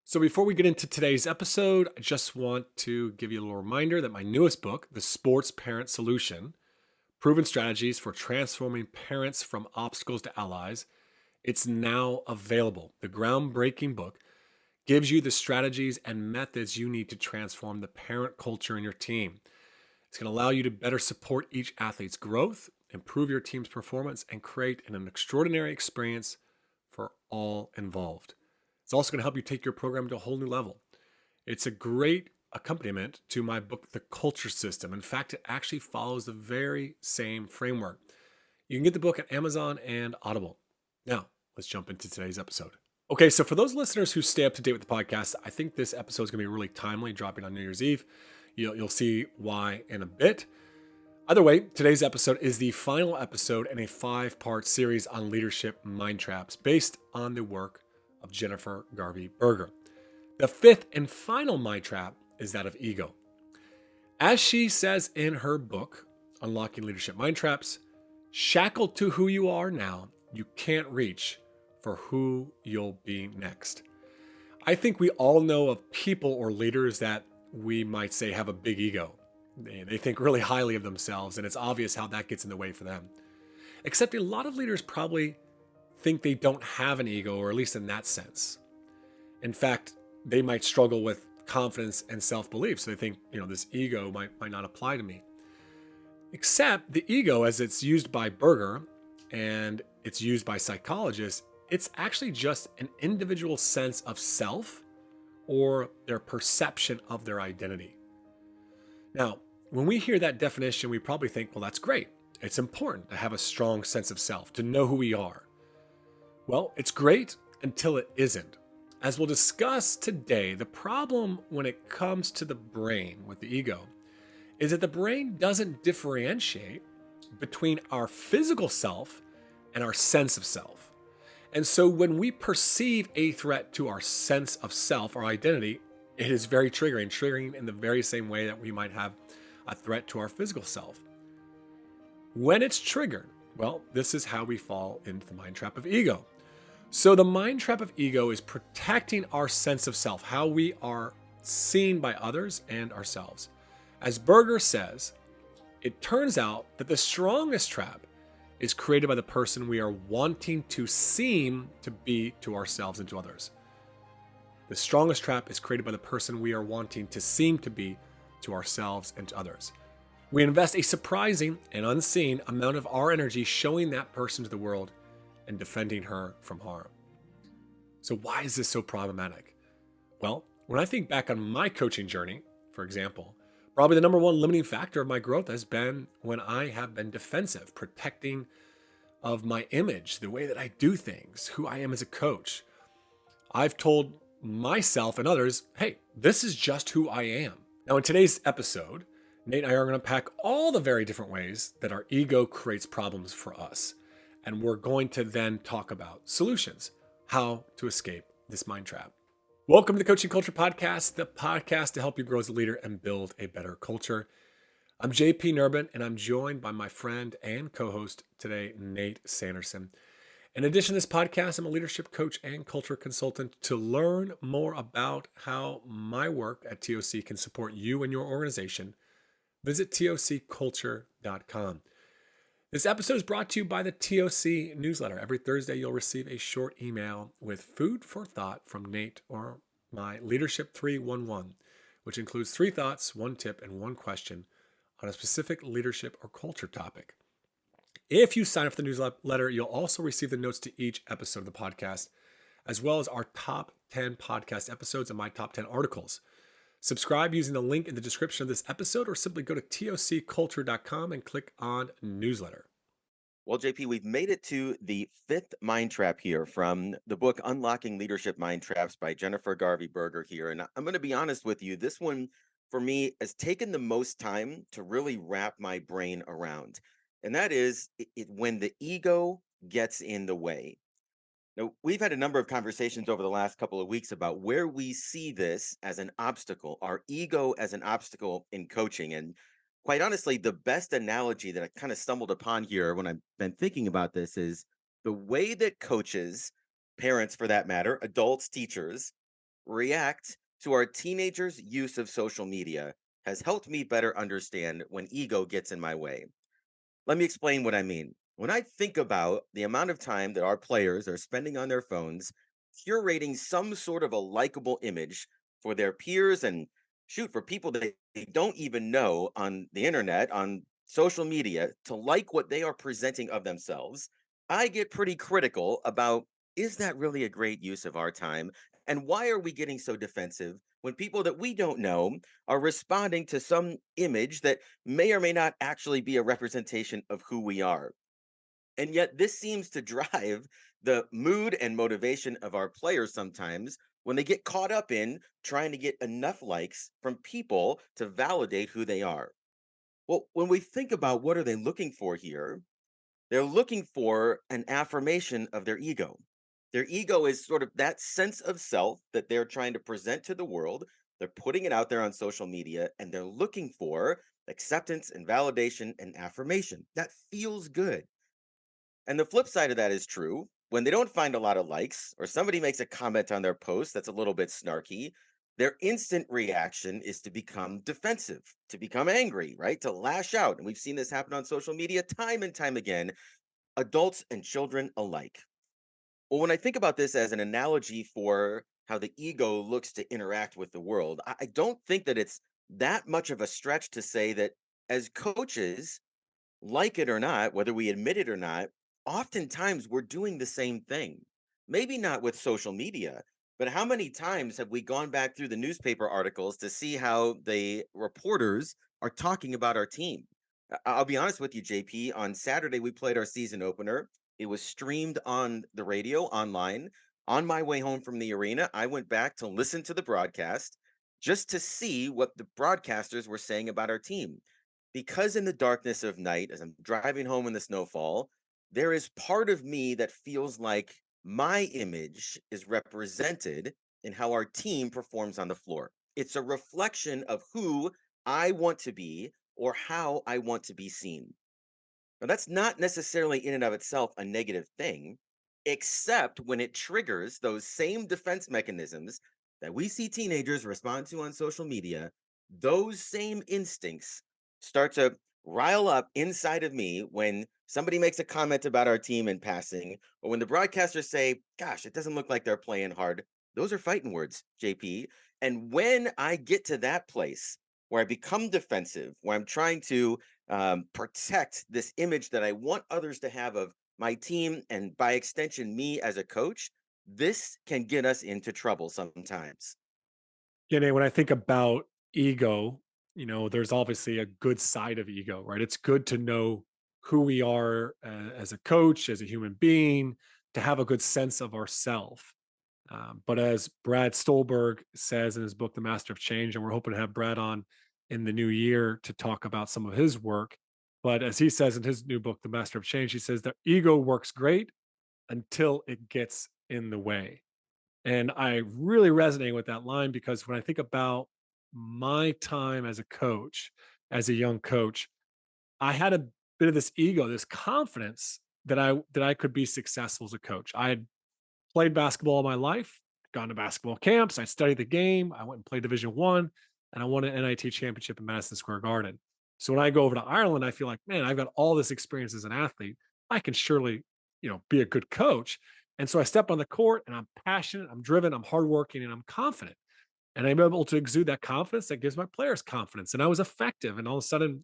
So, before we get into today's episode, I just want to give you a little reminder that my newest book, The Sports Parent Solution Proven Strategies for Transforming Parents from Obstacles to Allies, it's now available. The groundbreaking book gives you the strategies and methods you need to transform the parent culture in your team. It's going to allow you to better support each athlete's growth, improve your team's performance, and create an extraordinary experience for all involved. It's also going to help you take your program to a whole new level. It's a great accompaniment to my book, The Culture System. In fact, it actually follows the very same framework. You can get the book at Amazon and Audible. Now, let's jump into today's episode. Okay, so for those listeners who stay up to date with the podcast, I think this episode is going to be really timely, dropping on New Year's Eve. You'll see why in a bit. Either way, today's episode is the final episode in a 5-part series on leadership Mindtraps based on the work of Jennifer Garvey Berger. The 5th and final Mindtrap is that of ego. As she says in her book, Unlocking Leadership Mindtraps, shackled to who you are now, you can't reach for who you'll be next. I think we all know of people or leaders that we might say have a big ego. They think really highly of themselves, and it's obvious how that gets in the way for them. Except a lot of leaders probably think they don't have an ego, or at least in that sense. In fact, they might struggle with confidence and self-belief. So they think, this ego might not apply to me. Except the ego, as it's used by Berger and it's used by psychologists, it's actually just an individual sense of self or their perception of their identity. Now, when we hear that definition, we probably think, well, that's great. It's important to have a strong sense of self, to know who we are. Well, it's great until it isn't. As we'll discuss today, the problem when it comes to the brain with the ego is that the brain doesn't differentiate between our physical self and our sense of self. And so when we perceive a threat to our sense of self, our identity, it is very triggering in the very same way that we might have a threat to our physical self. When it's triggered, well, this is how we fall into the mind trap of ego. So the mind trap of ego is protecting our sense of self, how we are seen by others and ourselves. As Berger says, it turns out that the strongest trap is created by the person we are wanting to seem to be to ourselves and to others. The strongest trap is created by the person we are wanting to seem to be to ourselves and to others. We invest a surprising and unseen amount of our energy showing that person to the world and defending her from harm. So why is this so problematic? Well, when I think back on my coaching journey, for example, probably the number one limiting factor of my growth has been when I have been defensive, protecting of my image, the way that I do things, who I am as a coach. I've told myself and others, hey, this is just who I am. Now, in today's episode, Nate and I are going to unpack all the very different ways that our ego creates problems for us. And we're going to then talk about solutions, how to escape this mind trap. Welcome to the Coaching Culture Podcast, the podcast to help you grow as a leader and build a better culture. I'm JP Nerbun, and I'm joined by my friend and co-host today, Nate Sanderson. In addition to this podcast, I'm a leadership coach and culture consultant. To learn more about how my work at TOC can support you and your organization, visit tocculture.com. This episode is brought to you by the TOC newsletter. Every Thursday, you'll receive a short email with food for thought from Nate or my Leadership 311, which includes 3 thoughts, 1 tip, and 1 question on a specific leadership or culture topic. If you sign up for the newsletter, you'll also receive the notes to each episode of the podcast, as well as our top 10 podcast episodes and my top 10 articles. Subscribe using the link in the description of this episode, or simply go to tocculture.com and click on newsletter. Well, JP, we've made it to the 5th mind trap here from the book Unlocking Leadership Mind Traps by Jennifer Garvey Berger here. And I'm going to be honest with you, this one for me has taken the most time to really wrap my brain around. And that is when the ego gets in the way. Now, we've had a number of conversations over the last couple of weeks about where we see this as an obstacle, our ego as an obstacle in coaching. And quite honestly, the best analogy that I kind of stumbled upon here when I've been thinking about this is the way that coaches, parents for that matter, adults, teachers, react to our teenagers' use of social media has helped me better understand when ego gets in my way. Let me explain what I mean. When I think about the amount of time that our players are spending on their phones, curating some sort of a likable image for their peers and shoot for people that they don't even know on the internet, on social media, to like what they are presenting of themselves, I get pretty critical about, is that really a great use of our time? And why are we getting so defensive when people that we don't know are responding to some image that may or may not actually be a representation of who we are? And yet, this seems to drive the mood and motivation of our players sometimes when they get caught up in trying to get enough likes from people to validate who they are. Well, when we think about what are they looking for here, they're looking for an affirmation of their ego. Their ego is sort of that sense of self that they're trying to present to the world. They're putting it out there on social media and they're looking for acceptance and validation and affirmation. That feels good. And the flip side of that is true. When they don't find a lot of likes or somebody makes a comment on their post that's a little bit snarky, their instant reaction is to become defensive, to become angry, right? To lash out. And we've seen this happen on social media time and time again, adults and children alike. Well, when I think about this as an analogy for how the ego looks to interact with the world, I don't think that it's that much of a stretch to say that as coaches, like it or not, whether we admit it or not, oftentimes we're doing the same thing. Maybe not with social media, but how many times have we gone back through the newspaper articles to see how the reporters are talking about our team? I'll be honest with you, JP. On Saturday, we played our season opener. It was streamed on the radio online. On my way home from the arena, I went back to listen to the broadcast just to see what the broadcasters were saying about our team, because in the darkness of night, as I'm driving home in the snowfall, there is part of me that feels like my image is represented in how our team performs on the floor. It's a reflection of who I want to be or how I want to be seen. Now, that's not necessarily in and of itself a negative thing, except when it triggers those same defense mechanisms that we see teenagers respond to on social media. Those same instincts start to rile up inside of me when somebody makes a comment about our team in passing, or when the broadcasters say, gosh, it doesn't look like they're playing hard. Those are fighting words, JP. And when I get to that place where I become defensive, where I'm trying to protect this image that I want others to have of my team and by extension, me as a coach, this can get us into trouble sometimes. You know, when I think about ego, there's obviously a good side of ego, right? It's good to know who we are as a coach, as a human being, to have a good sense of ourself. But as Brad Stolberg says in his book, The Master of Change, and we're hoping to have Brad on in the new year to talk about some of his work. But as he says in his new book, The Master of Change, he says that ego works great until it gets in the way. And I really resonate with that line because when I think about my time as a coach, as a young coach, I had a bit of this ego, this confidence that I could be successful as a coach. I had played basketball all my life, gone to basketball camps, I studied the game, I went and played Division 1, and I won an NIT championship in Madison Square Garden. So when I go over to Ireland, I feel like, man, I've got all this experience as an athlete. I can surely, be a good coach. And so I step on the court and I'm passionate, I'm driven, I'm hardworking, and I'm confident. And I'm able to exude that confidence that gives my players confidence. And I was effective. And all of a sudden,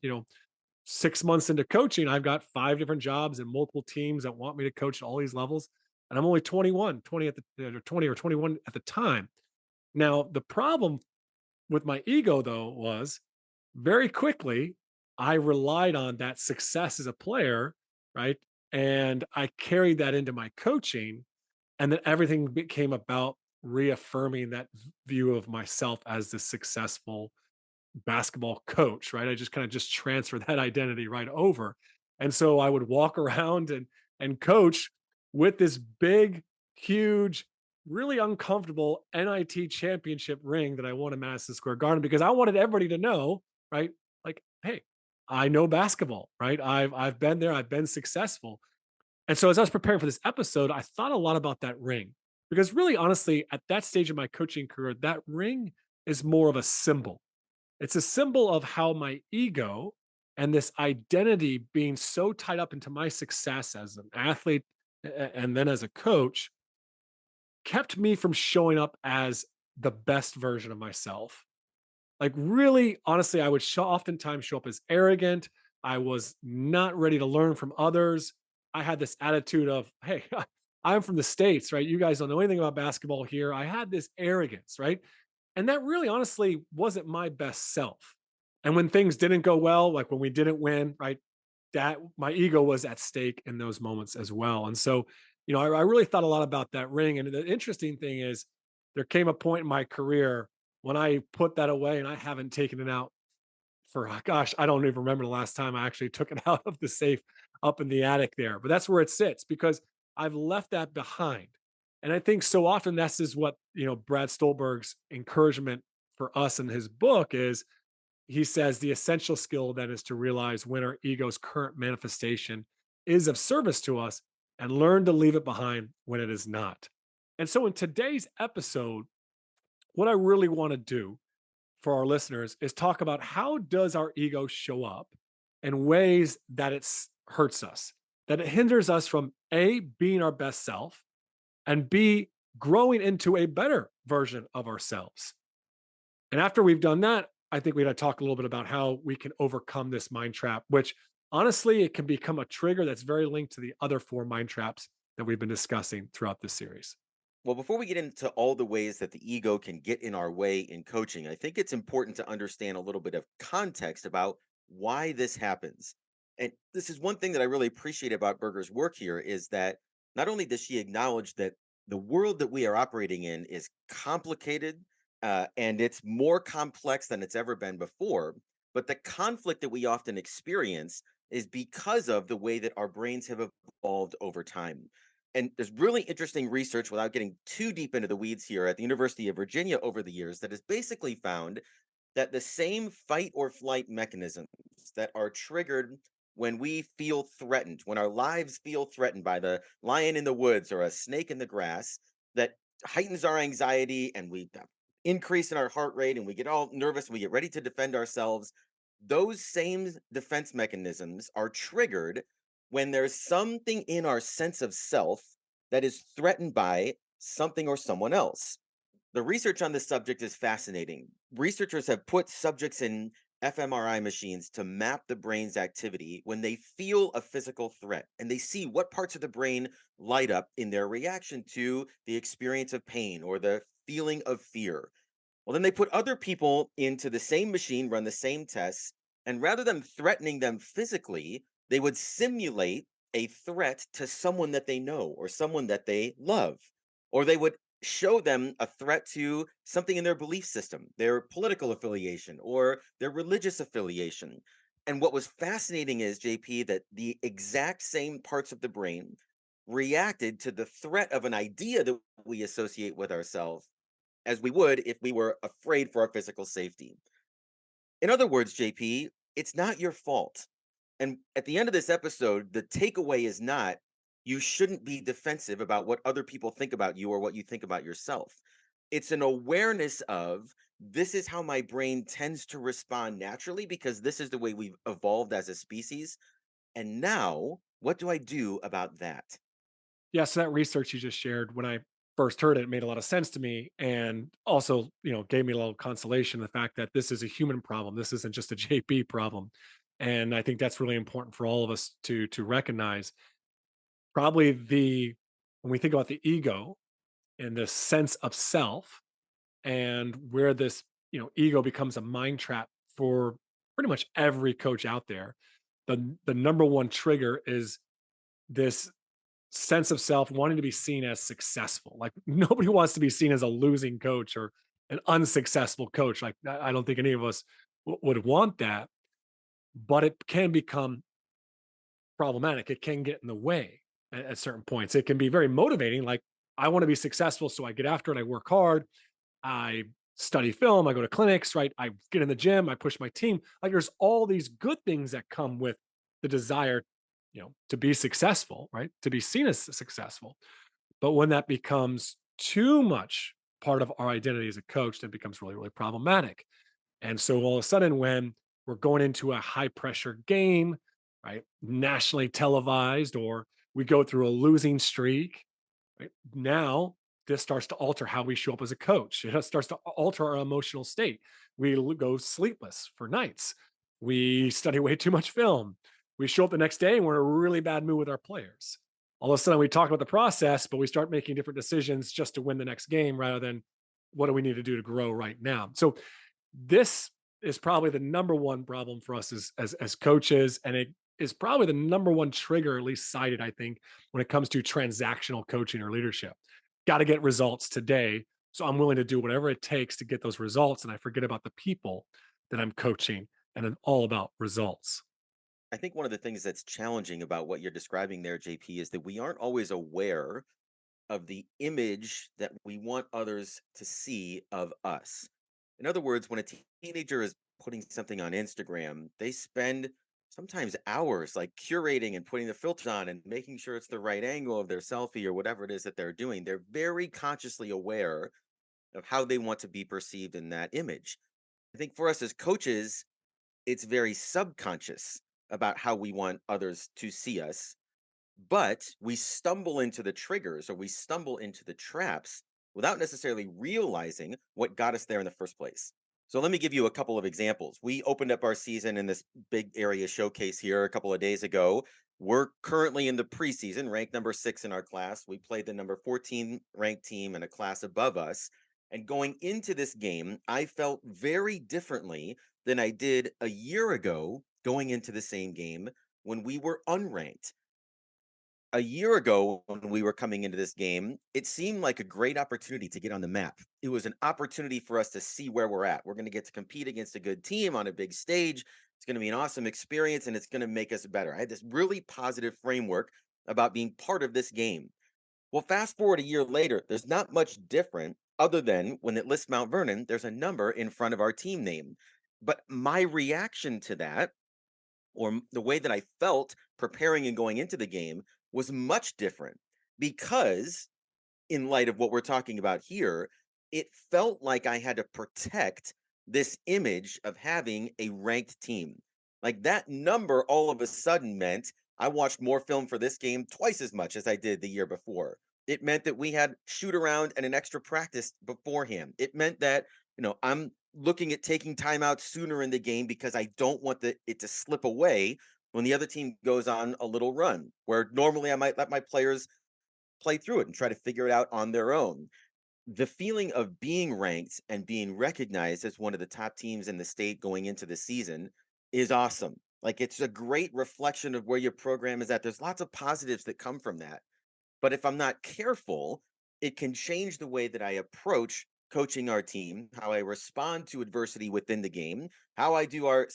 6 months into coaching, I've got 5 different jobs and multiple teams that want me to coach at all these levels. And I'm only 21, 20 at the 20 or 21 at the time. Now, the problem with my ego though was very quickly I relied on that success as a player, right? And I carried that into my coaching, and then everything became about reaffirming that view of myself as the successful basketball coach, right? I just kind of just transferred that identity right over. And so I would walk around and coach with this big, huge, really uncomfortable NIT championship ring that I won in Madison Square Garden because I wanted everybody to know, right? Like, hey, I know basketball, right? I've been there, I've been successful. And so as I was preparing for this episode, I thought a lot about that ring. Because really, honestly, at that stage of my coaching career, that ring is more of a symbol. It's a symbol of how my ego and this identity being so tied up into my success as an athlete and then as a coach kept me from showing up as the best version of myself. Like, really, honestly, I would oftentimes show up as arrogant. I was not ready to learn from others. I had this attitude of, hey, I'm from the States, right? You guys don't know anything about basketball here. I had this arrogance, right? And that really, honestly, wasn't my best self. And when things didn't go well, like when we didn't win, right? That my ego was at stake in those moments as well. And so, I really thought a lot about that ring. And the interesting thing is, there came a point in my career when I put that away and I haven't taken it out for, gosh, I don't even remember the last time I actually took it out of the safe up in the attic there. But that's where it sits because I've left that behind. And I think so often this is what, Brad Stolberg's encouragement for us in his book is. He says the essential skill then is to realize when our ego's current manifestation is of service to us and learn to leave it behind when it is not. And so in today's episode, what I really want to do for our listeners is talk about how does our ego show up in ways that it hurts us, that it hinders us from A, being our best self, and B, growing into a better version of ourselves. And after we've done that, I think we got to talk a little bit about how we can overcome this mind trap, which honestly, it can become a trigger that's very linked to the other four mind traps that we've been discussing throughout this series. Well, before we get into all the ways that the ego can get in our way in coaching, I think it's important to understand a little bit of context about why this happens. And this is one thing that I really appreciate about Berger's work here is that not only does she acknowledge that the world that we are operating in is complicated and it's more complex than it's ever been before, but the conflict that we often experience is because of the way that our brains have evolved over time. And there's really interesting research without getting too deep into the weeds here at the University of Virginia over the years that has basically found that the same fight or flight mechanisms that are triggered when we feel threatened, when our lives feel threatened by the lion in the woods or a snake in the grass, that heightens our anxiety and we increase in our heart rate and we get all nervous and we get ready to defend ourselves. Those same defense mechanisms are triggered when there's something in our sense of self that is threatened by something or someone else. The research on this subject is fascinating. Researchers have put subjects in fMRI machines to map the brain's activity when they feel a physical threat, and they see what parts of the brain light up in their reaction to the experience of pain or the feeling of fear. Well, then they put other people into the same machine, run the same tests, and rather than threatening them physically, they would simulate a threat to someone that they know or someone that they love. Or they would show them a threat to something in their belief system, their political affiliation, or their religious affiliation. And what was fascinating is, JP, that the exact same parts of the brain reacted to the threat of an idea that we associate with ourselves as we would if we were afraid for our physical safety. In other words, JP, it's not your fault. And at the end of this episode, the takeaway is not you shouldn't be defensive about what other people think about you or what you think about yourself. It's an awareness of this is how my brain tends to respond naturally because this is the way we've evolved as a species. And now, what do I do about that? Yeah, so that research you just shared, when I first heard it, it made a lot of sense to me, and also, gave me a little consolation the fact that this is a human problem. This isn't just a JP problem, and I think that's really important for all of us to recognize. Probably the when we think about the ego and the sense of self, and where this ego becomes a mind trap for pretty much every coach out there. The number one trigger is this sense of self wanting to be seen as successful. Like, nobody wants to be seen as a losing coach or an unsuccessful coach. Like, I don't think any of us would want that, but it can become problematic. It can get in the way at certain points. It can be very motivating. Like, I want to be successful, so I get after it. I work hard. I study film. I go to clinics. Right. I get in the gym. I push my team. Like, there's all these good things that come with the desire, to be successful. Right. To be seen as successful. But when that becomes too much part of our identity as a coach, then it becomes really, really problematic. And so all of a sudden, when we're going into a high pressure game, right, nationally televised, or we go through a losing streak, right, now this starts to alter how we show up as a coach. It starts to alter our emotional state. We go sleepless for nights. We study way too much film. We show up the next day and we're in a really bad mood with our players. All of a sudden, we talk about the process, but we start making different decisions just to win the next game rather than what do we need to do to grow right now. So this is probably the number one problem for us as coaches, and it is probably the number one trigger, at least cited, I think, when it comes to transactional coaching or leadership. Got to get results today, so I'm willing to do whatever it takes to get those results, and I forget about the people that I'm coaching, and I'm all about results. I think one of the things that's challenging about what you're describing there, JP, is that we aren't always aware of the image that we want others to see of us. In other words, when a teenager is putting something on Instagram, they spend sometimes hours like curating and putting the filters on and making sure it's the right angle of their selfie or whatever it is that they're doing. They're very consciously aware of how they want to be perceived in that image. I think for us as coaches, it's very subconscious about how we want others to see us, but we stumble into the triggers or we stumble into the traps without necessarily realizing what got us there in the first place. So let me give you a couple of examples. We opened up our season in this big area showcase here a couple of days ago. We're currently in the preseason, ranked number 6 in our class. We played the number 14 ranked team in a class above us. And going into this game, I felt very differently than I did a year ago going into the same game when we were unranked. A year ago when we were coming into this game, it seemed like a great opportunity to get on the map. It was an opportunity for us to see where we're at. We're going to get to compete against a good team on a big stage. It's going to be an awesome experience and it's going to make us better. I had this really positive framework about being part of this game. Well, fast forward a year later, there's not much different other than when it lists Mount Vernon, there's a number in front of our team name. But my reaction to that, the way that I felt preparing and going into the game, was much different because, in light of what we're talking about here, it felt like I had to protect this image of having a ranked team. Like that number all of a sudden meant I watched more film for this game twice as much as I did the year before. It meant that we had shoot around and an extra practice beforehand. It meant that, I'm looking at taking time out sooner in the game because I don't want it to slip away when the other team goes on a little run, where normally I might let my players play through it and try to figure it out on their own. The feeling of being ranked and being recognized as one of the top teams in the state going into the season is awesome. Like it's a great reflection of where your program is at. There's lots of positives that come from that. But if I'm not careful, it can change the way that I approach coaching our team, how I respond to adversity within the game, how I do our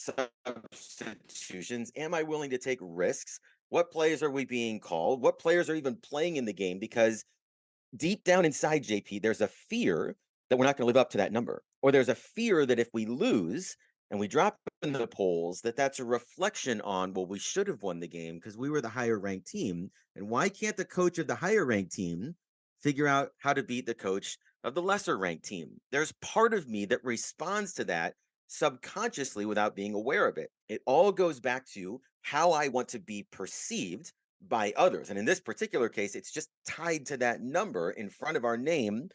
substitutions. Am I willing to take risks? What plays are we being called? What players are even playing in the game? Because deep down inside, JP, there's a fear that we're not going to live up to that number. Or there's a fear that if we lose and we drop in the polls, that's a reflection on, well, we should have won the game because we were the higher ranked team. And why can't the coach of the higher ranked team figure out how to beat the coach of the lesser ranked team? There's part of me that responds to that subconsciously without being aware of it. It all goes back to how I want to be perceived by others. And in this particular case, it's just tied to that number in front of our name.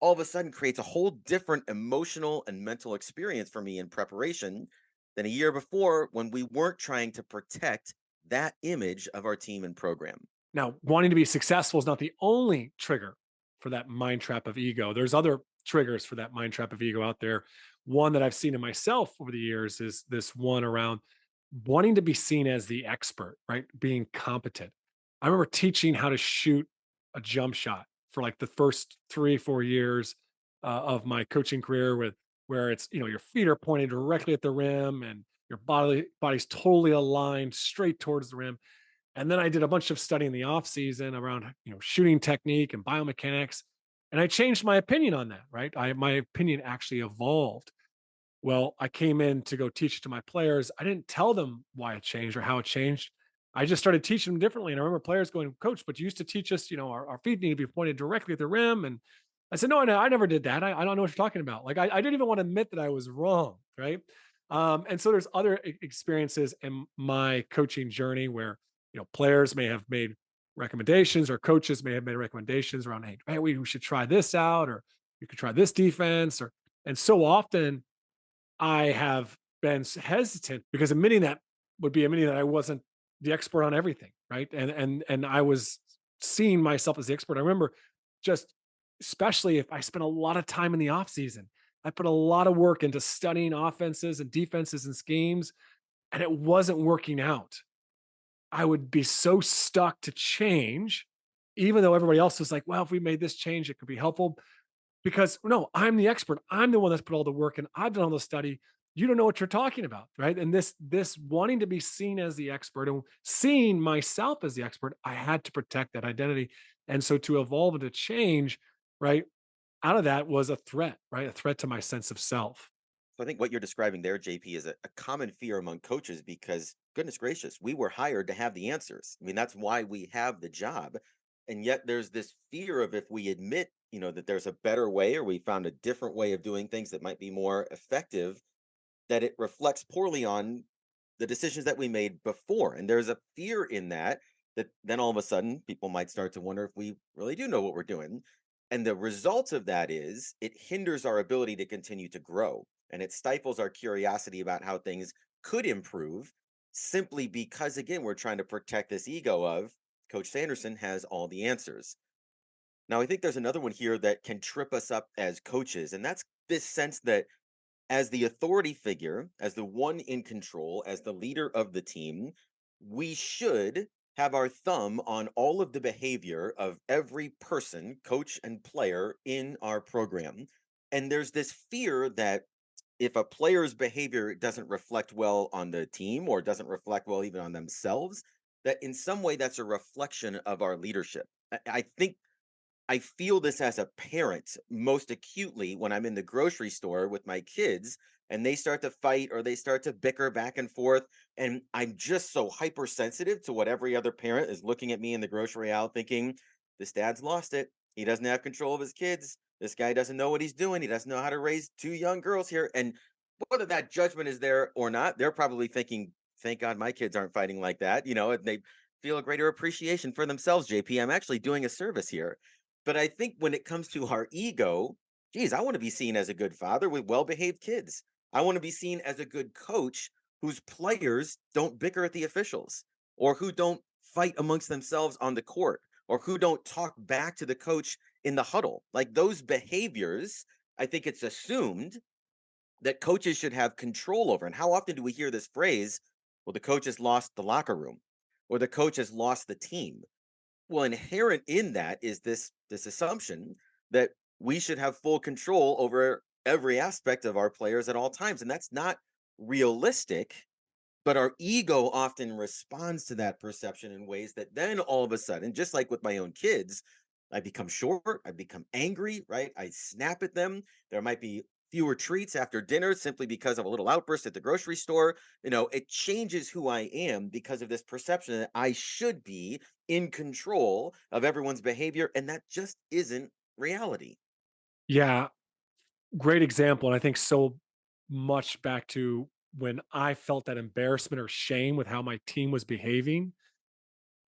All of a sudden creates a whole different emotional and mental experience for me in preparation than a year before when we weren't trying to protect that image of our team and program. Now, wanting to be successful is not the only trigger for that mind trap of ego. There's other triggers for that mind trap of ego out there. One that I've seen in myself over the years is this one around wanting to be seen as the expert, right? Being competent. I remember teaching how to shoot a jump shot for like the first 3, 4 years of my coaching career, with where it's, your feet are pointed directly at the rim and your body's totally aligned straight towards the rim. And then I did a bunch of study in the off season around, shooting technique and biomechanics. And I changed my opinion on that, right? My opinion actually evolved. Well, I came in to go teach it to my players. I didn't tell them why it changed or how it changed. I just started teaching them differently. And I remember players going, Coach, but you used to teach us, our feet need to be pointed directly at the rim. And I said, no, I never did that. I don't know what you're talking about. Like, I didn't even want to admit that I was wrong. Right. And so there's other experiences in my coaching journey where, players may have made recommendations or coaches may have made recommendations around, hey, we should try this out, or you could try this defense. And so often I have been hesitant because admitting that would be admitting that I wasn't the expert on everything, right? And I was seeing myself as the expert. I remember just especially if I spent a lot of time in the off season. I put a lot of work into studying offenses and defenses and schemes, and it wasn't working out. I would be so stuck to change, even though everybody else was like, well, if we made this change, it could be helpful. Because no, I'm the expert. I'm the one that's put all the work in. I've done all the study. You don't know what you're talking about, right? And this wanting to be seen as the expert and seeing myself as the expert, I had to protect that identity. And so to evolve and to change, right, out of that was a threat, right? A threat to my sense of self. So I think what you're describing there, JP, is a common fear among coaches because, goodness gracious, we were hired to have the answers. I mean, that's why we have the job. And yet there's this fear of if we admit, that there's a better way or we found a different way of doing things that might be more effective, that it reflects poorly on the decisions that we made before. And there's a fear in that, that then all of a sudden people might start to wonder if we really do know what we're doing. And the result of that is it hinders our ability to continue to grow, and it stifles our curiosity about how things could improve, simply because, again, we're trying to protect this ego of Coach Sanderson has all the answers. Now, I think there's another one here that can trip us up as coaches, and that's this sense that as the authority figure, as the one in control, as the leader of the team, we should have our thumb on all of the behavior of every person, coach and player in our program. And there's this fear that if a player's behavior doesn't reflect well on the team or doesn't reflect well even on themselves, that in some way that's a reflection of our leadership. I think I feel this as a parent most acutely when I'm in the grocery store with my kids and they start to fight or they start to bicker back and forth. And I'm just so hypersensitive to what every other parent is looking at me in the grocery aisle thinking, this dad's lost it. He doesn't have control of his kids. This guy doesn't know what he's doing. He doesn't know how to raise two young girls here. And whether that judgment is there or not, they're probably thinking, thank God my kids aren't fighting like that, and they feel a greater appreciation for themselves, JP. I'm actually doing a service here. But I think when it comes to our ego, geez, I want to be seen as a good father with well behaved kids. I want to be seen as a good coach whose players don't bicker at the officials or who don't fight amongst themselves on the court or who don't talk back to the coach in the huddle. Like those behaviors, I think it's assumed that coaches should have control over. And how often do we hear this phrase, well, the coach has lost the locker room or the coach has lost the team? Well, inherent in that is this assumption that we should have full control over every aspect of our players at all times, and that's not realistic. But our ego often responds to that perception in ways that then all of a sudden, just like with my own kids, I become short, I become angry, right? I snap at them. There might be fewer treats after dinner simply because of a little outburst at the grocery store. It changes who I am because of this perception that I should be in control of everyone's behavior. And that just isn't reality. Yeah, great example. And I think so much back to when I felt that embarrassment or shame with how my team was behaving.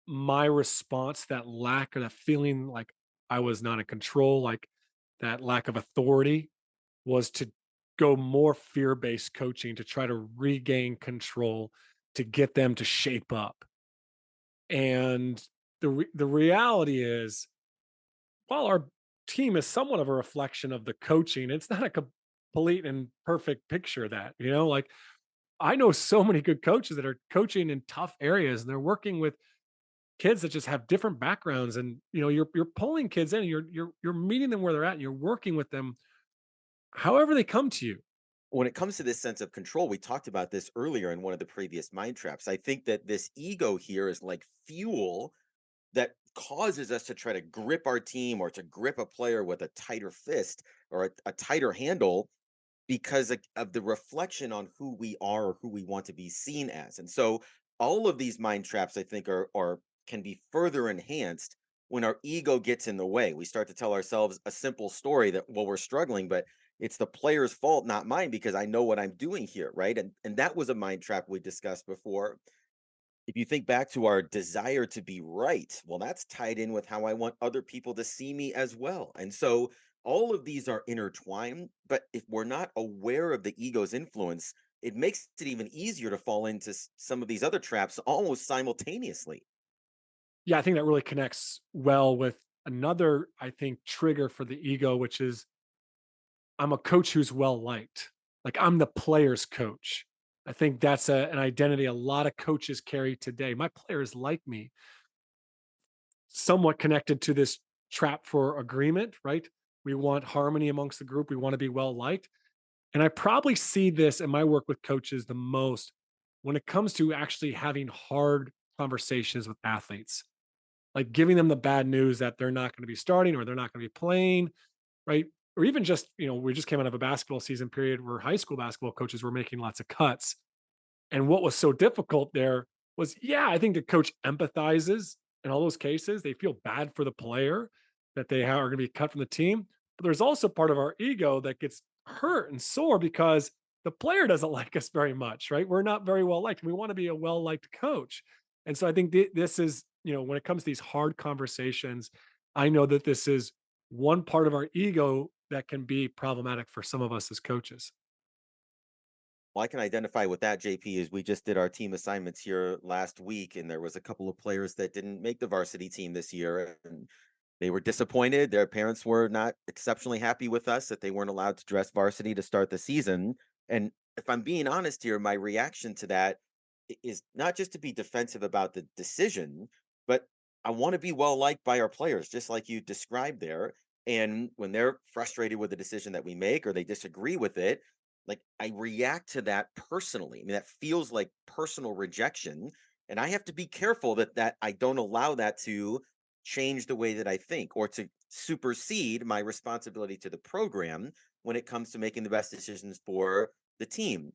My response, that lack of that feeling like I was not in control, like that lack of authority, was to go more fear-based coaching to try to regain control, to get them to shape up. And the reality is, while our team is somewhat of a reflection of the coaching, it's not a complete and perfect picture of that, like I know so many good coaches that are coaching in tough areas and they're working with kids that just have different backgrounds, and you're pulling kids in, and you're meeting them where they're at and you're working with them however they come to you. When it comes to this sense of control, we talked about this earlier in one of the previous mind traps. I think that this ego here is like fuel that causes us to try to grip our team or to grip a player with a tighter fist or a tighter handle because of the reflection on who we are or who we want to be seen as. And so all of these mind traps, I think, are can be further enhanced when our ego gets in the way. We start to tell ourselves a simple story that, well, we're struggling, but it's the player's fault, not mine, because I know what I'm doing here, right? And that was a mind trap we discussed before. If you think back to our desire to be right, well, that's tied in with how I want other people to see me as well. And so all of these are intertwined, but if we're not aware of the ego's influence, it makes it even easier to fall into some of these other traps almost simultaneously. Yeah, I think that really connects well with another, I think, trigger for the ego, which is I'm a coach who's well liked. Like I'm the player's coach. I think that's an identity a lot of coaches carry today. My players like me, somewhat connected to this trap for agreement, right? We want harmony amongst the group. We want to be well liked. And I probably see this in my work with coaches the most when it comes to actually having hard conversations with athletes, like giving them the bad news that they're not going to be starting or they're not going to be playing, right? Or even just, we just came out of a basketball season period where high school basketball coaches were making lots of cuts. And what was so difficult there was, yeah, I think the coach empathizes in all those cases. They feel bad for the player that they are going to be cut from the team. But there's also part of our ego that gets hurt and sore because the player doesn't like us very much, right? We're not very well liked. We want to be a well liked coach. And so I think this is, when it comes to these hard conversations, I know that this is one part of our ego that can be problematic for some of us as coaches. Well, I can identify with that, JP, is we just did our team assignments here last week, and there was a couple of players that didn't make the varsity team this year, and they were disappointed. Their parents were not exceptionally happy with us that they weren't allowed to dress varsity to start the season. And if I'm being honest here, my reaction to that is not just to be defensive about the decision, but I want to be well liked by our players, just like you described there. And when they're frustrated with the decision that we make or they disagree with it, like I react to that personally. I mean, that feels like personal rejection. And I have to be careful that I don't allow that to change the way that I think or to supersede my responsibility to the program when it comes to making the best decisions for the team.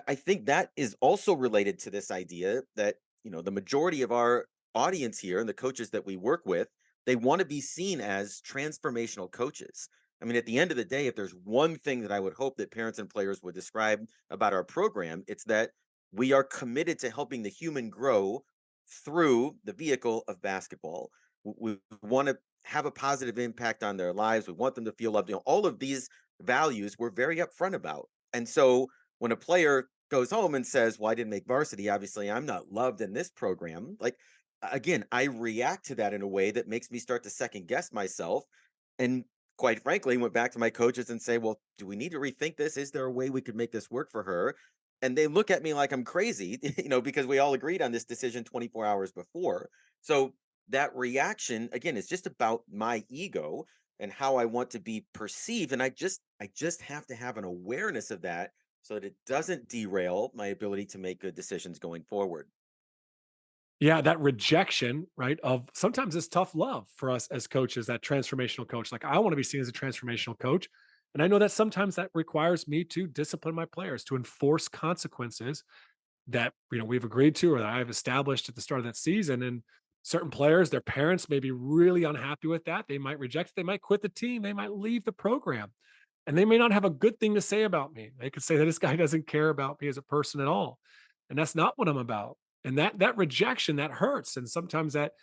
I think that is also related to this idea that, the majority of our audience here and the coaches that we work with, they want to be seen as transformational coaches. I mean, at the end of the day, if there's one thing that I would hope that parents and players would describe about our program, it's that we are committed to helping the human grow through the vehicle of basketball. We want to have a positive impact on their lives. We want them to feel loved. All of these values we're very upfront about. And so when a player goes home and says, "Well, I didn't make varsity. Obviously, I'm not loved in this program." Like, again, I react to that in a way that makes me start to second guess myself. And quite frankly, went back to my coaches and say, "Well, do we need to rethink this? Is there a way we could make this work for her?" And they look at me like I'm crazy, because we all agreed on this decision 24 hours before. So that reaction, again, is just about my ego and how I want to be perceived. And I just have to have an awareness of that so that it doesn't derail my ability to make good decisions going forward. Yeah, that rejection, right? Of sometimes it's tough love for us as coaches, that transformational coach. Like, I want to be seen as a transformational coach. And I know that sometimes that requires me to discipline my players, to enforce consequences that we've agreed to or that I've established at the start of that season. And certain players, their parents may be really unhappy with that. They might reject it, they might quit the team, they might leave the program. And they may not have a good thing to say about me. They could say that this guy doesn't care about me as a person at all. And that's not what I'm about. And that rejection, that hurts. And sometimes that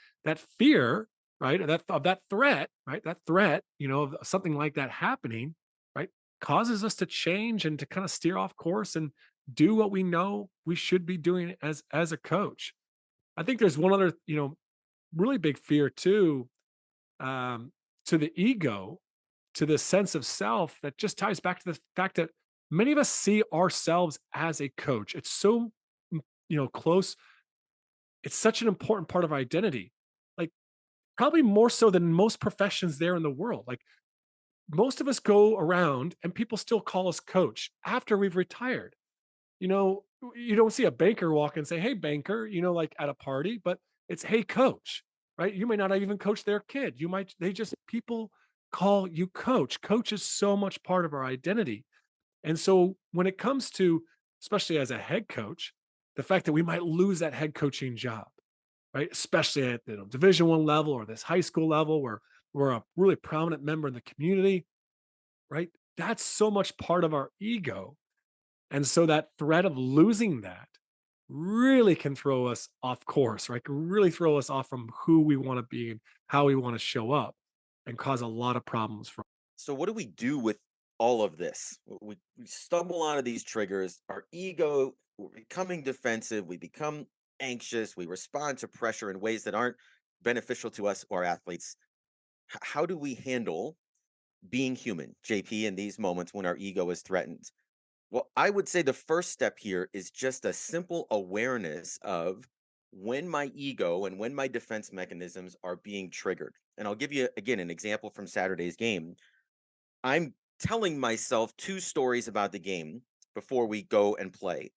fear, right, of that threat, right, that threat, of something like that happening, right, causes us to change and to kind of steer off course and do what we know we should be doing as a coach. I think there's one other, really big fear too, um, to the ego, to the sense of self that just ties back to the fact that many of us see ourselves as a coach. It's so close. It's such an important part of our identity. Like probably more so than most professions there in the world. Like most of us go around and people still call us coach after we've retired. You know, you don't see a banker walk and say, "Hey, banker," like at a party, but it's, "Hey, coach," right? You may not have even coached their kid. They just, people call you coach. Coach is so much part of our identity. And so when it comes to, especially as a head coach, the fact that we might lose that head coaching job, right? Especially at the Division One level or this high school level where we're a really prominent member in the community, right? That's so much part of our ego. And so that threat of losing that really can throw us off course, right? Can really throw us off from who we want to be and how we want to show up and cause a lot of problems for. So what do we do with all of this? We stumble onto these triggers, our ego, we're becoming defensive, we become anxious, we respond to pressure in ways that aren't beneficial to us or athletes. How do we handle being human, JP, in these moments when our ego is threatened? Well, I would say the first step here is just a simple awareness of when my ego and when my defense mechanisms are being triggered. And I'll give you, again, an example from Saturday's game. I'm telling myself two stories about the game before we go and play.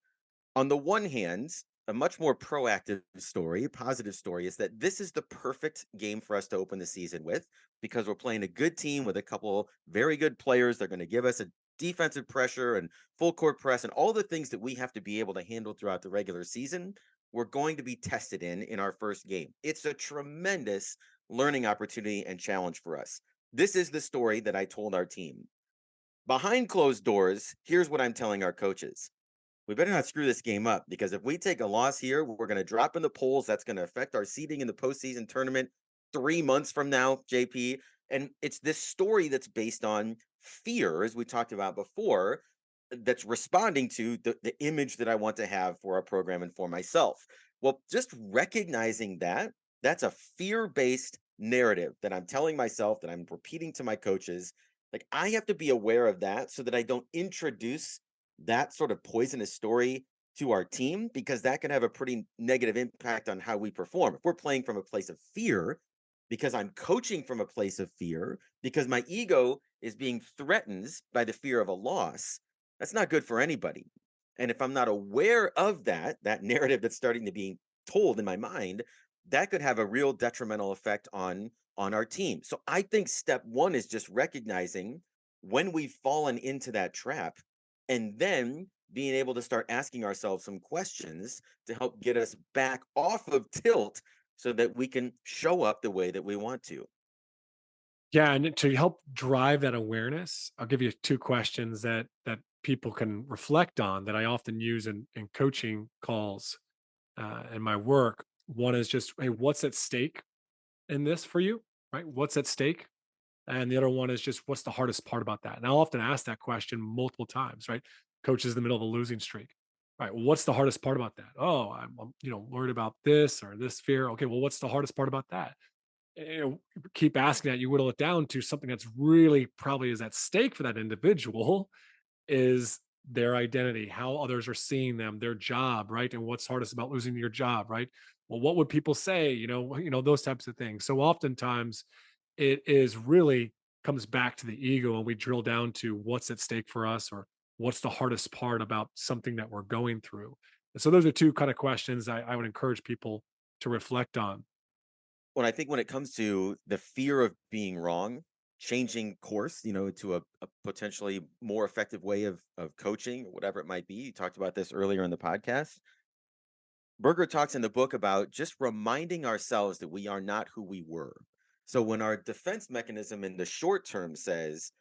On the one hand, a much more proactive story, positive story, is that this is the perfect game for us to open the season with because we're playing a good team with a couple very good players. They're going to give us a defensive pressure and full court press and all the things that we have to be able to handle throughout the regular season. We're going to be tested in our first game. It's a tremendous learning opportunity and challenge for us. This is the story that I told our team. Behind closed doors, here's what I'm telling our coaches: we better not screw this game up because if we take a loss here, we're going to drop in the polls. That's going to affect our seeding in the postseason tournament 3 months from now, JP. And it's this story that's based on fear, as we talked about before, that's responding to the image that I want to have for our program and for myself. Well, just recognizing that, that's a fear based narrative that I'm telling myself, that I'm repeating to my coaches. Like, I have to be aware of that so that I don't introduce that sort of poisonous story to our team, because that can have a pretty negative impact on how we perform. If we're playing from a place of fear, because I'm coaching from a place of fear, because my ego is being threatened by the fear of a loss, that's not good for anybody. And if I'm not aware of that narrative that's starting to be told in my mind, that could have a real detrimental effect on our team. So I think step one is just recognizing when we've fallen into that trap, and then being able to start asking ourselves some questions to help get us back off of tilt so that we can show up the way that we want to. Yeah, and to help drive that awareness, I'll give you two questions that people can reflect on that I often use in coaching calls and my work. One is just, hey, what's at stake in this for you? Right? What's at stake? And the other one is just, what's the hardest part about that? And I'll often ask that question multiple times, right? Coach is in the middle of a losing streak. Right. Well, what's the hardest part about that? Oh, I'm worried about this or this fear. Okay. Well, what's the hardest part about that? Keep asking that, you whittle it down to something that's really probably is at stake for that individual is their identity, how others are seeing them, their job, right? And what's hardest about losing your job, right? Well, what would people say? Those types of things. So oftentimes it is really comes back to the ego and we drill down to what's at stake for us or what's the hardest part about something that we're going through. And so those are two kind of questions I would encourage people to reflect on. When I think when it comes to the fear of being wrong, changing course, to a potentially more effective way of coaching or whatever it might be. You talked about this earlier in the podcast. Berger talks in the book about just reminding ourselves that we are not who we were. So when our defense mechanism in the short term says,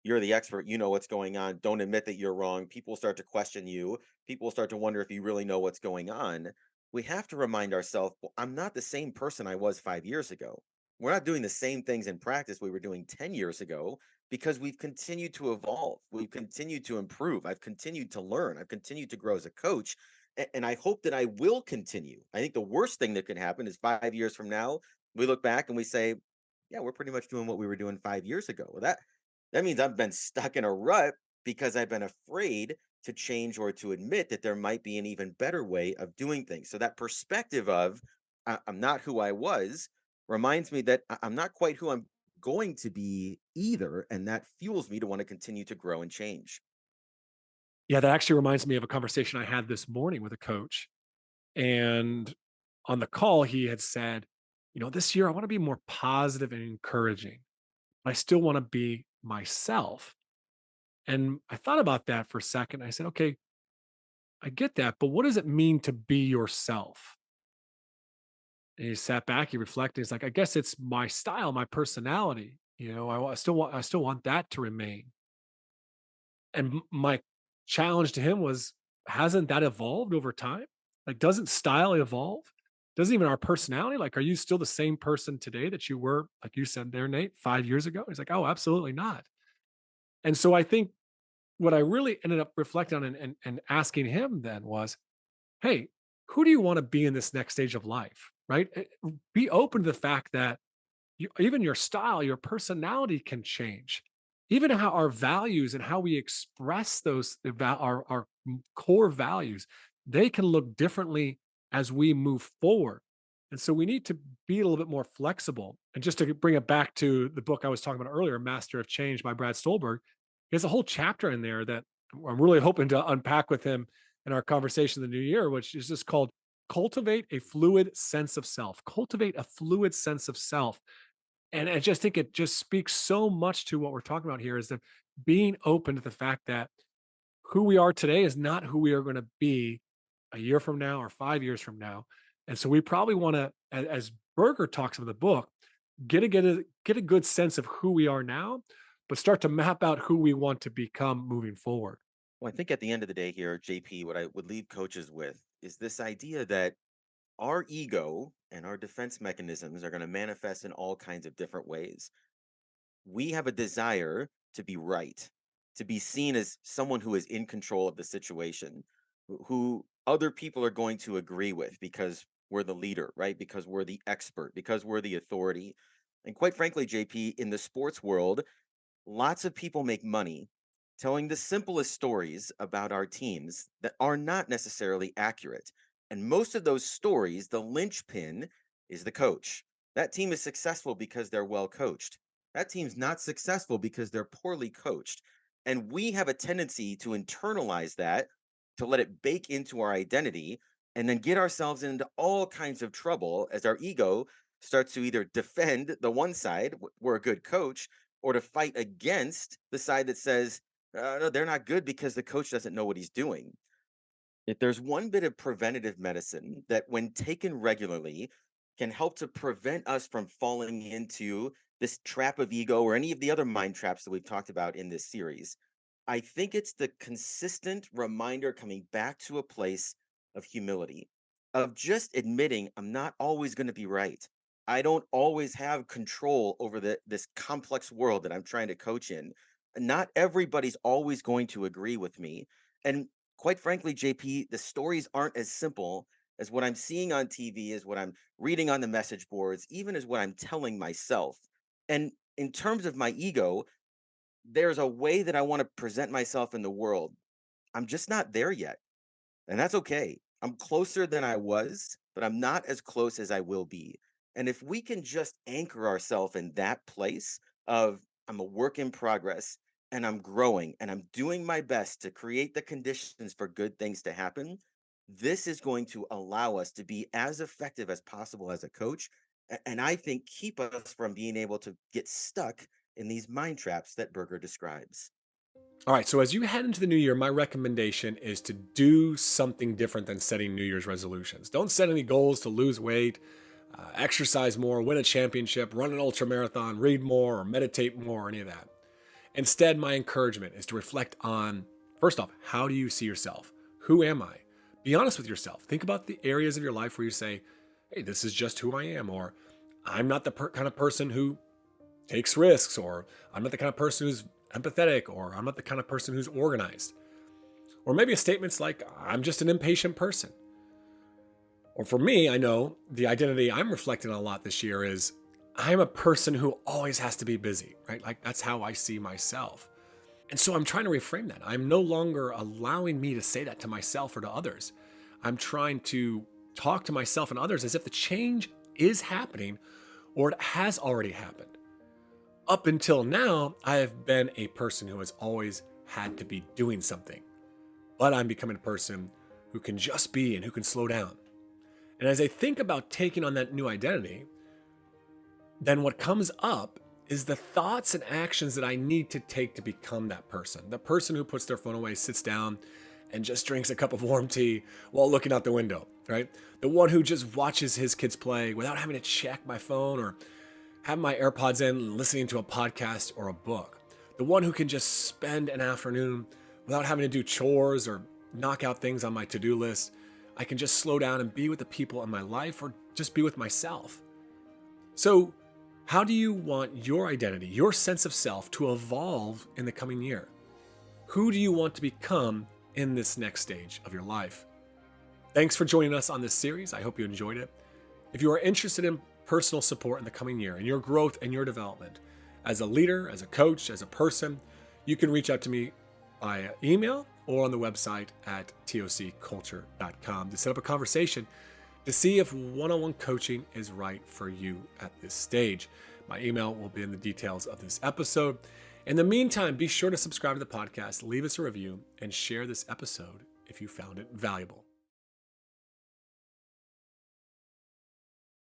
you're the expert, you know what's going on, don't admit that you're wrong, people start to question you, people start to wonder if you really know what's going on. We have to remind ourselves, well, I'm not the same person I was 5 years ago. We're not doing the same things in practice we were doing 10 years ago, because we've continued to evolve. We've continued to improve. I've continued to learn. I've continued to grow as a coach. And I hope that I will continue. I think the worst thing that could happen is 5 years from now, we look back and we say, yeah, we're pretty much doing what we were doing 5 years ago. Well, that means I've been stuck in a rut because I've been afraid to change or to admit that there might be an even better way of doing things. So that perspective of I'm not who I was reminds me that I'm not quite who I'm going to be either. And that fuels me to want to continue to grow and change. Yeah, that actually reminds me of a conversation I had this morning with a coach. And on the call, he had said, this year I want to be more positive and encouraging. I still want to be myself. And I thought about that for a second. I said, okay, I get that, but what does it mean to be yourself? And he sat back, he reflected. He's like, I guess it's my style, my personality. I still want that to remain. And my challenge to him was, hasn't that evolved over time? Like, doesn't style evolve? Doesn't even our personality? Like, are you still the same person today that you were, like you said there, Nate, 5 years ago? He's like, oh, absolutely not. And so I think what I really ended up reflecting on and asking him then was, hey, who do you want to be in this next stage of life? Right? Be open to the fact that even your style, your personality can change. Even how our values and how we express our core values, they can look differently as we move forward. And so we need to be a little bit more flexible. And just to bring it back to the book I was talking about earlier, Master of Change by Brad Stolberg, there's a whole chapter in there that I'm really hoping to unpack with him in our conversation in the new year, which is just called Cultivate a Fluid Sense of Self. Cultivate a fluid sense of self, and I just think it just speaks so much to what we're talking about here is that being open to the fact that who we are today is not who we are going to be a year from now or 5 years from now. And so we probably want to, as Berger talks about the book, get a good sense of who we are now, but start to map out who we want to become moving forward. Well, I think at the end of the day here, JP, what I would leave coaches with is this idea that our ego and our defense mechanisms are going to manifest in all kinds of different ways. We have a desire to be right, to be seen as someone who is in control of the situation, who other people are going to agree with because we're the leader, right? Because we're the expert, because we're the authority. And quite frankly, JP, in the sports world, lots of people make money telling the simplest stories about our teams that are not necessarily accurate. And most of those stories, the linchpin is the coach. That team is successful because they're well coached. That team's not successful because they're poorly coached. And we have a tendency to internalize that, to let it bake into our identity, and then get ourselves into all kinds of trouble as our ego starts to either defend the one side, we're a good coach, or to fight against the side that says, no, they're not good because the coach doesn't know what he's doing. If there's one bit of preventative medicine that, when taken regularly, can help to prevent us from falling into this trap of ego or any of the other mind traps that we've talked about in this series, I think it's the consistent reminder coming back to a place of humility, of just admitting I'm not always going to be right. I don't always have control over this complex world that I'm trying to coach in. Not everybody's always going to agree with me. And quite frankly, JP, the stories aren't as simple as what I'm seeing on TV, as what I'm reading on the message boards, even as what I'm telling myself. And in terms of my ego, there's a way that I want to present myself in the world. I'm just not there yet. And that's okay. I'm closer than I was, but I'm not as close as I will be. And if we can just anchor ourselves in that place of I'm a work in progress and I'm growing and I'm doing my best to create the conditions for good things to happen, this is going to allow us to be as effective as possible as a coach. And I think keep us from being able to get stuck in these mind traps that Berger describes. All right. So as you head into the new year, my recommendation is to do something different than setting New Year's resolutions. Don't set any goals to lose weight, exercise more, win a championship, run an ultra marathon, read more, or meditate more, or any of that. Instead, my encouragement is to reflect on, first off, how do you see yourself? Who am I? Be honest with yourself. Think about the areas of your life where you say, hey, this is just who I am, or I'm not the kind of person who takes risks, or I'm not the kind of person who's empathetic, or I'm not the kind of person who's organized. Or maybe statements like, I'm just an impatient person. Or for me, I know the identity I'm reflecting on a lot this year is I'm a person who always has to be busy, right? Like that's how I see myself. And so I'm trying to reframe that. I'm no longer allowing me to say that to myself or to others. I'm trying to talk to myself and others as if the change is happening or it has already happened. Up until now, I have been a person who has always had to be doing something, but I'm becoming a person who can just be and who can slow down. And as I think about taking on that new identity, then what comes up is the thoughts and actions that I need to take to become that person. The person who puts their phone away, sits down, and just drinks a cup of warm tea while looking out the window, right? The one who just watches his kids play without having to check my phone or have my AirPods in and listening to a podcast or a book. The one who can just spend an afternoon without having to do chores or knock out things on my to-do list. I can just slow down and be with the people in my life or just be with myself. So, how do you want your identity, your sense of self to evolve in the coming year? Who do you want to become in this next stage of your life? Thanks for joining us on this series. I hope you enjoyed it. If you are interested in personal support in the coming year and your growth and your development as a leader, as a coach, as a person, you can reach out to me via email or on the website at tocculture.com to set up a conversation to see if one-on-one coaching is right for you at this stage. My email will be in the details of this episode. In the meantime, be sure to subscribe to the podcast, leave us a review, and share this episode if you found it valuable.